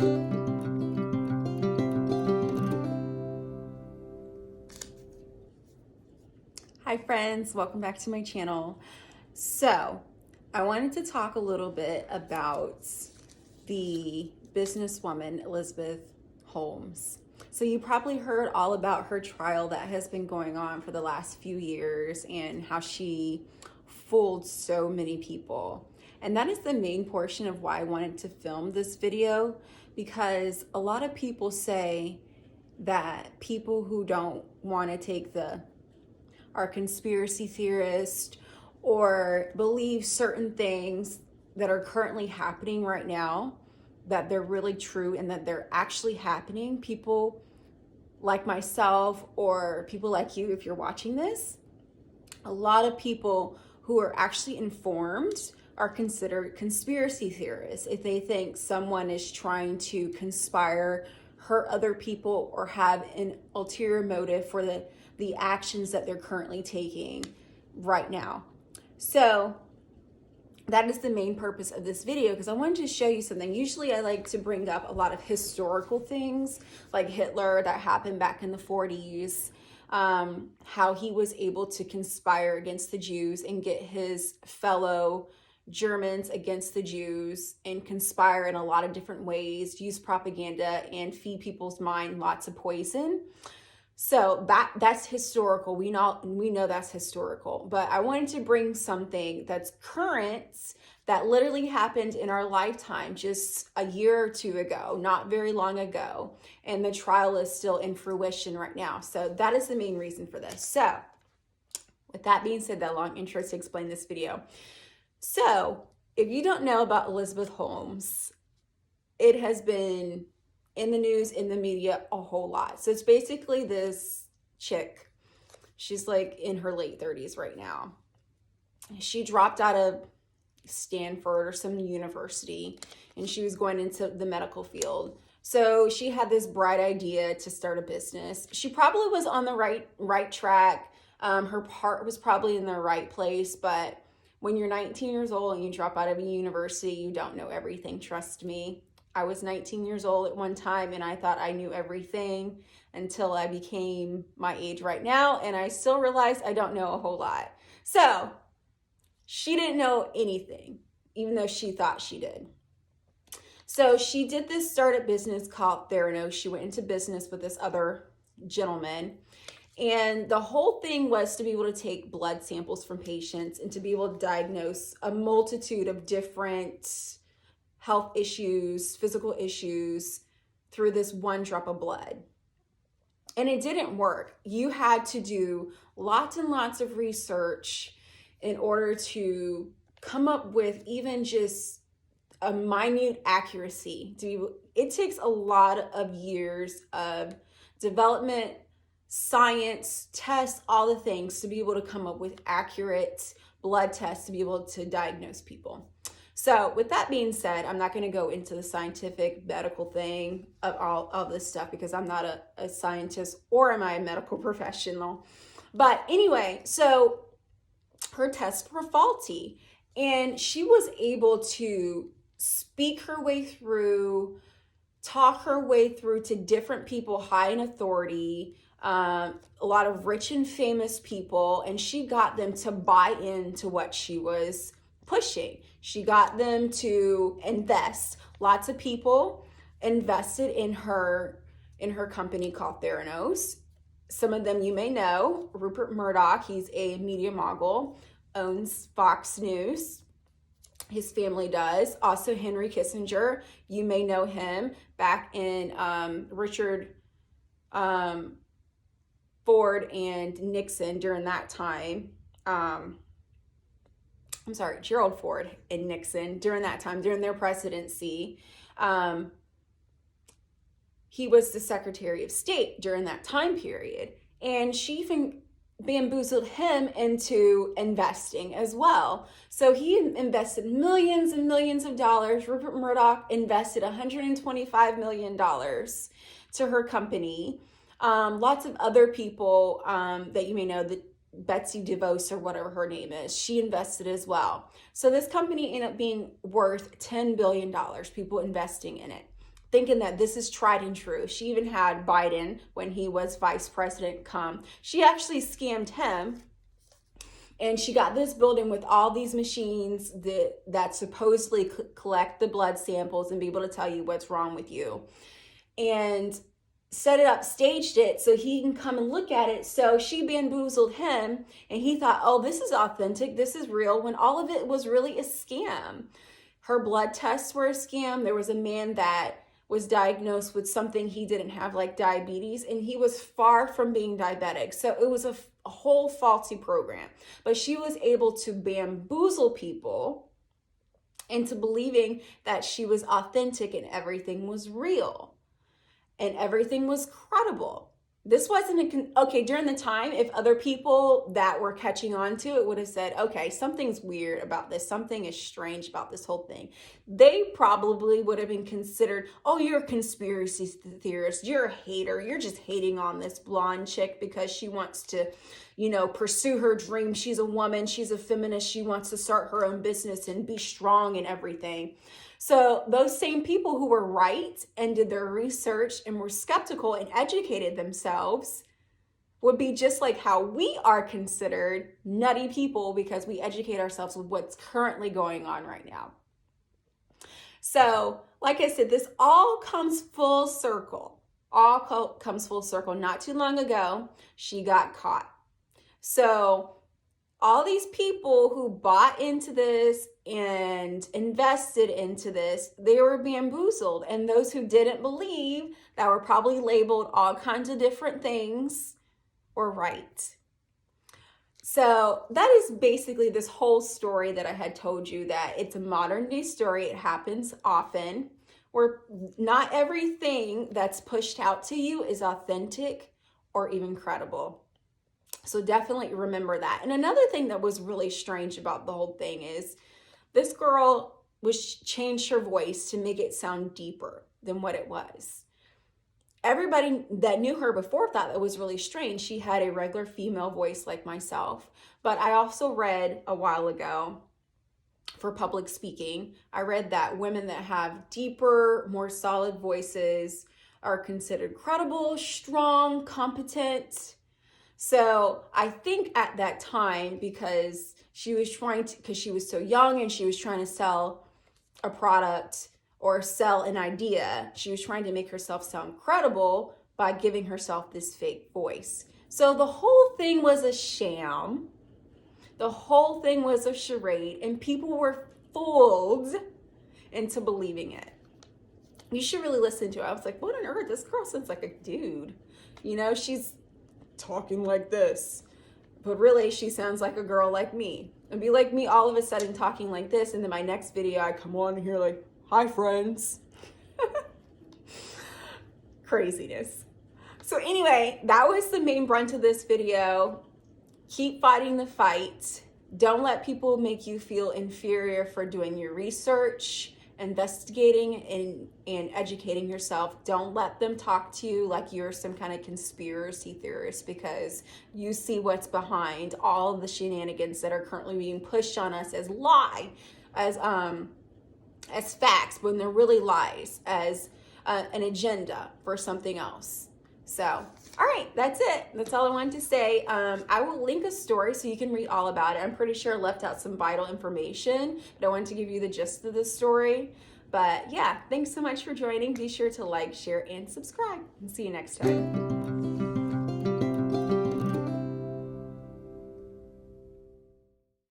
Hi friends, welcome back to my channel. So I wanted to talk a little bit about the businesswoman Elizabeth Holmes. So you probably heard all about her trial that has been going on for the last few years and how she fooled so many people. And that is the main portion of why I wanted to film this video, because a lot of people say that people who don't want to take are conspiracy theorists or believe certain things that are currently happening right now, that they're really true and that they're actually happening. People like myself, or people like you if you're watching this, a lot of people who are actually informed are considered conspiracy theorists if they think someone is trying to conspire, hurt other people, or have an ulterior motive for the actions that they're currently taking right now. So that is the main purpose of this video, because I wanted to show you something. Usually I like to bring up a lot of historical things like Hitler that happened back in the 40s, how he was able to conspire against the Jews and get his fellow Germans against the Jews and conspire in a lot of different ways, use propaganda and feed people's mind lots of poison. So that's historical. We know that's historical, but I wanted to bring something that's current, that literally happened in our lifetime just a year or two ago, not very long ago, and the trial is still in fruition right now. So that is the main reason for this. So with that being said, that long intro to explain this video. So if you don't know about Elizabeth Holmes, it has been in the news, in the media, a whole lot. So it's basically this chick. She's like in her late 30s right now. She dropped out of Stanford or some university, and she was going into the medical field. So she had this bright idea to start a business. She probably was on the right track. Her heart was probably in the right place, but when you're 19 years old and you drop out of a university, you don't know everything. Trust me. I was 19 years old at one time and I thought I knew everything until I became my age right now, and I still realized I don't know a whole lot. So she didn't know anything, even though she thought she did. So she did this startup business called Theranos. She went into business with this other gentleman. And the whole thing was to be able to take blood samples from patients and to be able to diagnose a multitude of different health issues, physical issues through this one drop of blood. And it didn't work. You had to do lots and lots of research in order to come up with even just a minute accuracy. It takes a lot of years of development, science, tests, all the things to be able to come up with accurate blood tests to be able to diagnose people. So with that being said, I'm not going to go into the scientific medical thing of all of this stuff, because I'm not a scientist, or am I a medical professional. But anyway, so her tests were faulty, and she was able to speak her way through, talk her way through to different people high in authority, a lot of rich and famous people, and she got them to buy into what she was pushing. She got them to invest. Lots of people invested in her company called Theranos. Some of them you may know. Rupert Murdoch, he's a media mogul, owns Fox News. His family does. Also Henry Kissinger, you may know him, back in Richard Ford and Nixon during that time. Gerald Ford and Nixon during that time, during their presidency. He was the Secretary of State during that time period. And she even bamboozled him into investing as well. So he invested millions and millions of dollars. Rupert Murdoch invested $125 million to her company. Lots of other people that you may know, that Betsy DeVos or whatever her name is, she invested as well. So this company ended up being worth $10 billion, people investing in it. thinking that this is tried and true. She even had Biden, when he was vice president, come. She actually scammed him. And she got this building with all these machines that supposedly collect the blood samples and be able to tell you what's wrong with you. And set it up, staged it so he can come and look at it. So she bamboozled him, and he thought, oh, this is authentic, this is real, when all of it was really a scam. Her blood tests were a scam. There was a man that was diagnosed with something he didn't have, like diabetes, and he was far from being diabetic. So it was a whole faulty program. But she was able to bamboozle people into believing that she was authentic and everything was real and everything was credible. This wasn't okay during the time. If other people that were catching on to it would have said, okay, something's weird about this, something is strange about this whole thing, they probably would have been considered, oh, you're a conspiracy theorist, you're a hater, you're just hating on this blonde chick because she wants to, pursue her dream. She's a woman, she's a feminist, she wants to start her own business and be strong and everything. So those same people who were right and did their research and were skeptical and educated themselves would be just like how we are considered nutty people because we educate ourselves with what's currently going on right now. So, like I said, this all comes full circle. Comes full circle. Not too long ago, she got caught. So all these people who bought into this and invested into this, they were bamboozled. And those who didn't believe, that were probably labeled all kinds of different things, were right. So that is basically this whole story that I had told you, that it's a modern day story. It happens often, where not everything that's pushed out to you is authentic or even credible. So definitely remember that. And another thing that was really strange about the whole thing is this girl changed her voice to make it sound deeper than what it was. Everybody that knew her before thought that was really strange. She had a regular female voice like myself. But I also read a while ago, for public speaking, I read that women that have deeper, more solid voices are considered credible, strong, competent. So I think at that time, because she was so young and she was trying to sell a product or sell an idea, she was trying to make herself sound credible by giving herself this fake voice. So the whole thing was a sham. The whole thing was a charade, and people were fooled into believing it. You should really listen to it. I was like, what on earth? This girl sounds like a dude. She's talking like this, but really she sounds like a girl like me. And be like me all of a sudden talking like this, and then my next video I come on here like, hi friends. Craziness. So anyway, that was the main brunt of this video. Keep fighting the fight. Don't let people make you feel inferior for doing your research, investigating and educating yourself. Don't let them talk to you like you're some kind of conspiracy theorist, because you see what's behind all of the shenanigans that are currently being pushed on us as as facts, when they're really lies, as an agenda for something else. So, all right, that's it. That's all I wanted to say. I will link a story so you can read all about it. I'm pretty sure I left out some vital information, but I wanted to give you the gist of the story. But yeah, thanks so much for joining. Be sure to like, share, and subscribe. And see you next time.